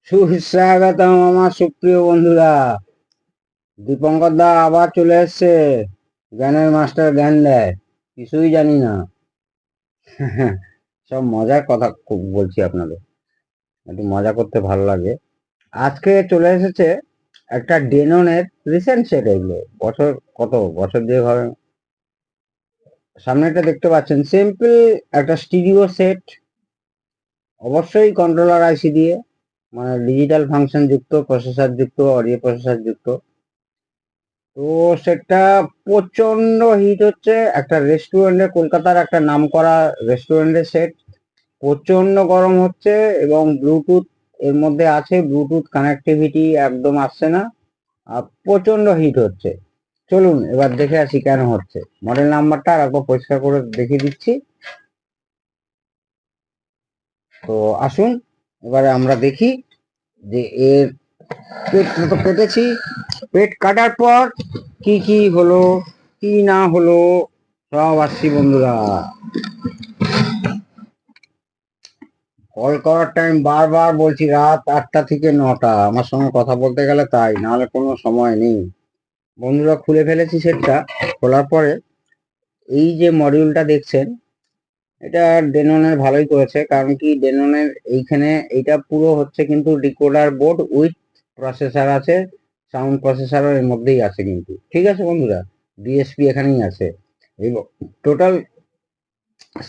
সুস্বাগতম আমার সুপ্রিয় বন্ধুরা। দীপঙ্কর দা আবার চলে এসছে। জ্ঞানের মাস্টার জ্ঞান দেয়, কিছুই জানি না। সব মজার কথা খুব বলছি আপনাদের, একটু মজা করতে ভালো লাগে। আজকে চলে এসেছে একটা ডেননের রিসেন্ট সেট। এগুলো বছর কত বছর দিয়ে হবে। সামনেটা দেখতে পাচ্ছেন, সিম্পল একটা স্টিরিও সেট, অবশ্যই কন্ট্রোলার আইসি দিয়ে, মানে ডিজিটাল ফাংশন যুক্ত, প্রসেসর যুক্ত, অডিও প্রসেসর যুক্ত। তো সেটা প্রচন্ড হিট হচ্ছে। একটা রেস্টুরেন্টে, কলকাতার একটা নামকরা রেস্টুরেন্টের সেট, প্রচন্ড গরম হচ্ছে। এবং ব্লুটুথ এর মধ্যে আছে, ব্লুটুথ কানেক্টিভিটি একদম আসছে না, আর প্রচন্ড হিট হচ্ছে। চলুন এবার দেখে আসি কেন হচ্ছে। মডেল নাম্বারটা আর একবার পরিষ্কার করে দেখিয়ে দিচ্ছি। তো আসুন এবারে আমরা দেখি যে এর পেট তো কেটেছি, পেট কাটার পর কি কি হলো কি না হলো সব আসছি বন্ধুরা। কল করার টাইম বারবার বলছি, রাত 8টা থেকে 9টা। আমার সঙ্গে কথা বলতে গেলে তাই, নাহলে কোনো সময় নেই। বন্ধুরা খুলে ফেলেছি সেটটা। খোলার পরে এই যে মডিউলটা দেখছেন, এটা ডেননের ভালোই করেছে। কারণ কি, ডেননের এইখানে এইটা পুরো হচ্ছে কিন্তু ডিকোডার বোর্ড উইথ প্রসেসর আছে, সাউন্ড প্রসেসরও এর মধ্যেই আছে কিন্তু। ঠিক আছে বন্ধুরা, ডিএসপি এখানেই আছে। এবং টোটাল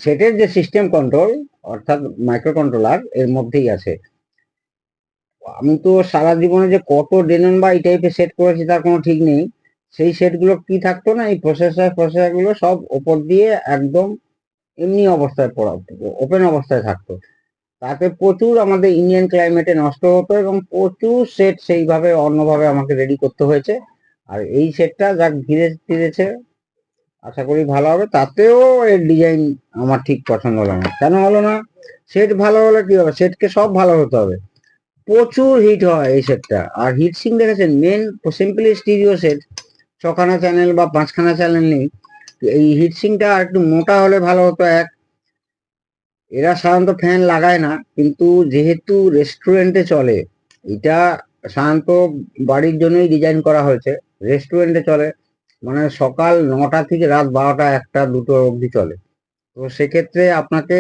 সেটের যে সিস্টেম কন্ট্রোল, অর্থাৎ মাইক্রো কন্ট্রোলার এর মধ্যেই আছে। আমি তো সারা জীবনে যে কত ডেনন বা এই টাইপের সেট করেছি তার কোনো ঠিক নেই। সেই সেটগুলো কি থাকতো না, এই প্রসেসরগুলো সব ওপর দিয়ে একদম এমনি অবস্থায় পড়া, ওপেন অবস্থায় থাকতো। তাতে প্রচুর আমাদের ইন্ডিয়ান ক্লাইমেটে নষ্ট হতো, এবং প্রচুর সেট সেইভাবে অন্যভাবে আমাকে রেডি করতে হয়েছে। আর এই সেটটা যাক ধীরে ফিরেছে, আশা করি ভালো হবে। তাতেও এর ডিজাইন আমার ঠিক পছন্দ হলো না। কেন হলো না? সেট ভালো হলে কি হবে, সেটকে সব ভালো হতে হবে। প্রচুর হিট হয় এই সেটটা। আর হিট সিং দেখেছেন, মেন সিম্পলি স্টিরিও সেট, 6খানা চ্যানেল বা 5খানা চ্যানেল নেই। এই হিট সিংটা একটু মোটা হলে ভালো হতো। এরা সাধারণত ফ্যান লাগায় না, কিন্তু যেহেতু রেস্টুরেন্টে চলে, এটা সাধারণত বাড়ির জন্যই ডিজাইন করা হয়েছে। রেস্টুরেন্টে চলে, মানে সকাল 9টা থেকে রাত 12টা 1টা 2টো অবধি চলে। তো সেক্ষেত্রে আপনাকে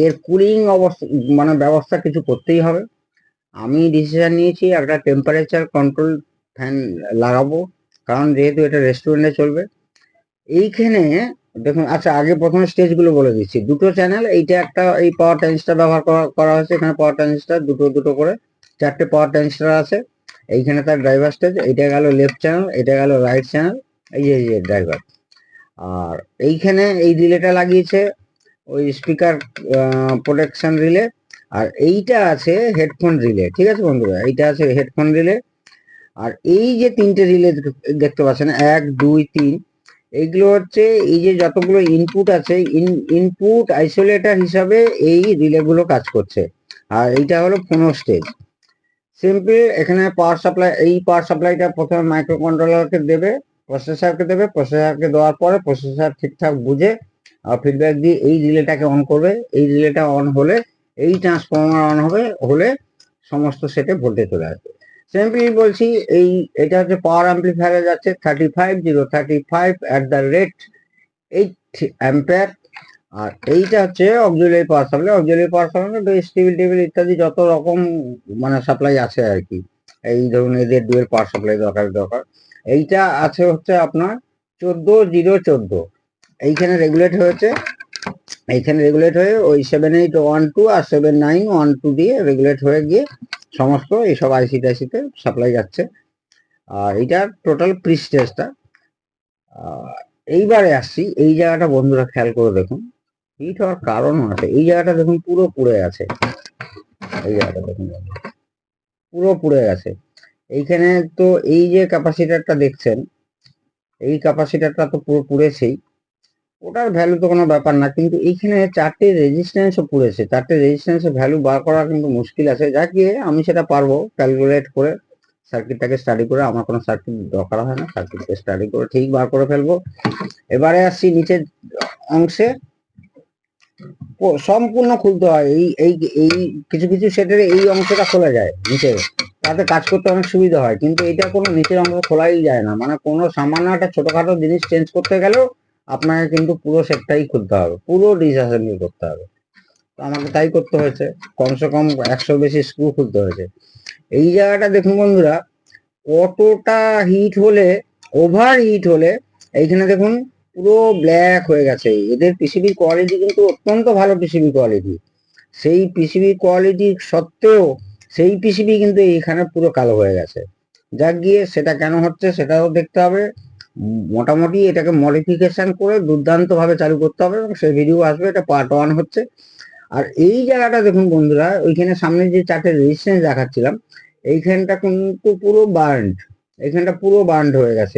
এর কুলিং অবস্থা, মানে ব্যবস্থা কিছু করতেই হবে। আমি ডিসিশন নিয়েছি একটা টেম্পারেচার কন্ট্রোল ফ্যান লাগাবো, কারণ যেহেতু এটা রেস্টুরেন্টে চলবে। এইখানে দেখুন, আচ্ছা আগে প্রথমে স্টেজগুলো বলে দিচ্ছি। দুটো চ্যানেল, এইটা একটা, এই পাওয়ার ট্রানজিস্টার ব্যবহার করা হয়েছে। এখানে পাওয়ার ট্রানজিস্টার দুটো দুটো করে 4টে পাওয়ার ট্রানজিস্টার আছে। এইখানে তার ড্রাইভার স্টেজ, এটা গেল লেফট চ্যানেল, এটা গেল রাইট চ্যানেল, এই যে ড্রাইভার। আর এইখানে এই রিলেটা লাগিয়েছে, ওই স্পিকার প্রোটেকশন রিলে। আর এইটা আছে হেডফোন রিলে। ঠিক আছে বন্ধুরা, এইটা আছে হেডফোন রিলে। আর এই যে 3টে রিলে দেখতে পাচ্ছেন, 1 2 3, এইগুলো হচ্ছে এই যে যতগুলো ইনপুট আছে, ইনপুট আইসোলেটর হিসাবে এই রিলেগুলো কাজ করছে। আর এইটা হলো 15 স্টেজ। সিম্পল, এখানে পাওয়ার সাপ্লাই, এই পাওয়ার সাপ্লাইটা প্রথমে মাইক্রো কন্ট্রোলারকে দেবে, প্রসেসরকে দেবে। প্রসেসরকে দেওয়ার পরে প্রসেসর ঠিকঠাক বুঝে ফিডব্যাক দিয়ে এই রিলেটাকে অন করবে। এই রিলেটা অন হলে এই ট্রান্সফর্মার অন হলে সমস্ত সেটে ভোল্টেজ চলে আসবে। সিম্পলি বলছি, এটা হচ্ছে পাওয়ার অ্যাম্পলিফায়ারে যাচ্ছে 35 0 35 আর এইটা হচ্ছে auxiliary power supply. Auxiliary power supply steel table ইত্যাদি যত রকম মানে সাপ্লাই আছে আর কি। এই ধরুন এদের ডুয়েল পাওয়ার সাপ্লাই দরকার। এইটা আছে হচ্ছে আপনার 14 0 14। এইখানে রেগুলেট হয়েছে, এইখানে রেগুলেট হয়ে ওই 7812 আর 7912 দিয়ে রেগুলেট হয়ে গিয়ে সমস্ত এইসব আইসি টাইসিতে সাপ্লাই যাচ্ছে। আর এইটার টোটাল প্রি স্টেজটা। এইবারে আসছি, এই জায়গাটা বন্ধুরা খেয়াল করে দেখুন, হিট হওয়ার কারণ আছে। এই জায়গাটা দেখুন পুরো পুড়ে গেছে, এই জায়গাটা দেখুন পুরো পুড়ে গেছে। এইখানে তো এই যে ক্যাপাসিটারটা দেখছেন, এই ক্যাপাসিটারটা তো পুরো পুড়েছেই, ওটার ভ্যালু তো কোনো ব্যাপার না। কিন্তু এইখানে 4টে রেজিস্ট্যান্সও পুড়েছে। 4টে রেজিস্ট্যান্সের ভ্যালু বার করা কিন্তু মুশকিল আছে, যা কি আমি সেটা পারবো ক্যালকুলেট করে, সার্কিটটাকে স্টাডি করে। আমার কোনো সার্কিট দরকার হয় না, সার্কিটকে স্টাডি করে ঠিক বার করে ফেলবো। এবারে আসছি নিচের অংশে। সম্পূর্ণ খুলতে হয়। এই এই এই কিছু কিছু সেটের এই অংশটা খোলা যায় নিচে, তাতে কাজ করতে অনেক সুবিধা হয়, কিন্তু এটা কোনো নিচের অংশ খোলাই যায় না। মানে কোনো সামান্য একটা ছোটখাটো জিনিস চেঞ্জ করতে গেলেও আপনাকে কিন্তু পুরো সেটটাই খুলতে হবে, পুরো ডিসঅ্যাসেম্বলি করতে হবে। তো আমাকে তাই করতে হয়েছে, কমসে কম 100 বেশি স্ক্রু খুলতে হয়েছে। এই জায়গাটা দেখুন বন্ধুরা, কতটা হিট হলে, ওভার হিট হলে এইখানে দেখুন পুরো ব্ল্যাক হয়ে গেছে। এদের পিসিবি কোয়ালিটি কিন্তু অত্যন্ত ভালো পিসিবি কোয়ালিটি, সেই পিসিবি কোয়ালিটি সত্ত্বেও সেই পিসিবি কিন্তু এইখানে পুরো কালো হয়ে গেছে। যাক গিয়ে, সেটা কেন হচ্ছে সেটাও দেখতে হবে। মোটামুটি এটাকে মডিফিকেশন করে দুর্দান্ত ভাবে চালু করতে হবে, এবং সেই ভিডিও আসবে। এটা পার্ট 1 হচ্ছে। আর এই জায়গাটা দেখুন বন্ধুরা, ওইখানে সামনে যে চারটে রেজিস্ট্যান্স দেখাচ্ছিলাম, এইখানটা কিন্তু পুরো বার্ন্ড, এইখানটা পুরো বার্ন্ড হয়ে গেছে।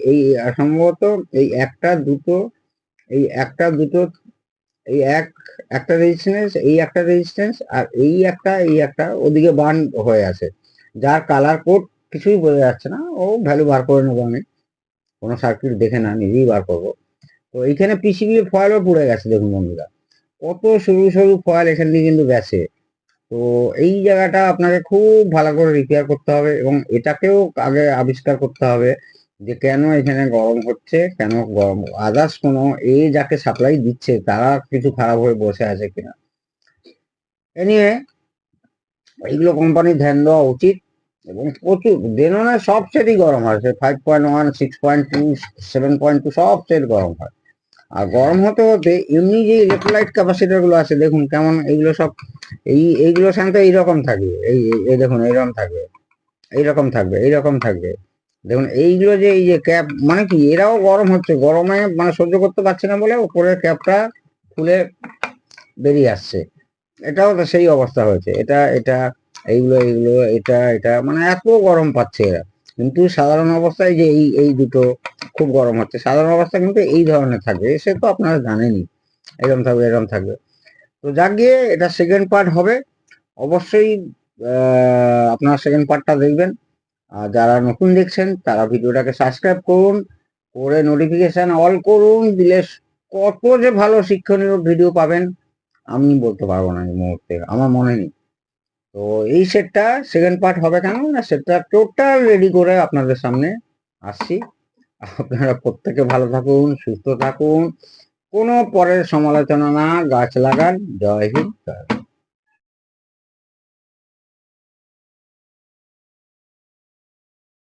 এই সম্ভবত এই একটা দুটো, এই একটা দুটো, এই একটা রেজিস্ট্যান্স, এই একটা রেজিস্ট্যান্স, আর এই একটা ওদিকে বার্ন হয়ে আছে, যার কালার কোড কিছুই বোঝা যাচ্ছে না। ও ভ্যালু বার করে নেবো আমি, কোনো সার্কিট দেখে না, নিজেই বার করবো। তো এইখানে পিসিবি ফয়েলও পুড়ে গেছে দেখুন বন্ধুরা, কত সরু সরু ফয়েল এখান দিয়ে কিন্তু গেছে। তো এই জায়গাটা আপনাকে খুব ভালো করে রিপেয়ার করতে হবে, এবং এটাকেও আগে আবিষ্কার করতে হবে যে কেন এখানে গরম হচ্ছে, কেন গরম, আদার্স কোনো যাকে সাপ্লাই দিচ্ছে তারা কিছু খারাপ হয়ে বসে আছে কিনা। এনিওয়ে, এইগুলো কোম্পানির ধ্যান দেওয়া উচিত। এবং প্রচুর ডেননে সব সেটই গরম হয়, সে 5.1, 6.2, 7.2 সব সেট গরম হয়। আর গরম হতে হতে এমনি যে ইলেকট্রোলাইট ক্যাপাসিটার গুলো আছে দেখুন কেমন, এইগুলো সব এইগুলো সাধারণত এইরকম থাকবে। এই দেখুন এইরকম থাকবে, এইরকম থাকবে, এইরকম থাকবে। দেখুন এইগুলো যে এই যে ক্যাপ, মানে কি এরাও গরম হচ্ছে, গরমে মানে সহ্য করতে পারছে না বলে উপরের ক্যাপটা খুলে বেরিয়ে আসছে। এটাও তো সেই অবস্থা হয়েছে। এটা এটা এইগুলো এটা মানে এত গরম পাচ্ছে এরা। কিন্তু সাধারণ অবস্থায় যে এই দুটো খুব গরম হচ্ছে, সাধারণ অবস্থা কিন্তু এই ধরনের থাকবে, সে তো আপনারা জানেনই, এরকম থাকবে, এরকম থাকবে। তো যাক গিয়ে, এটা সেকেন্ড পার্ট হবে অবশ্যই। আপনারা সেকেন্ড পার্টটা দেখবেন। আর যারা নতুন দেখছেন তারা ভিডিওটাকে সাবস্ক্রাইব করুন, করে নোটিফিকেশন অল করুন, দিলে কত যে ভালো শিক্ষণীয় ভিডিও পাবেন আমি বলতে পারবো না এই মুহূর্তে, আমার মনে নেই। তো এই সেটটা সেকেন্ড পার্ট হবে, কেন না সেটটা টোটাল রেডি করে আপনাদের সামনে আসছি। আপনারা প্রত্যেকে ভালো থাকুন, সুস্থ থাকুন, কোনো পরের সমালোচনা না, গাছ লাগান। জয় হিন্দ।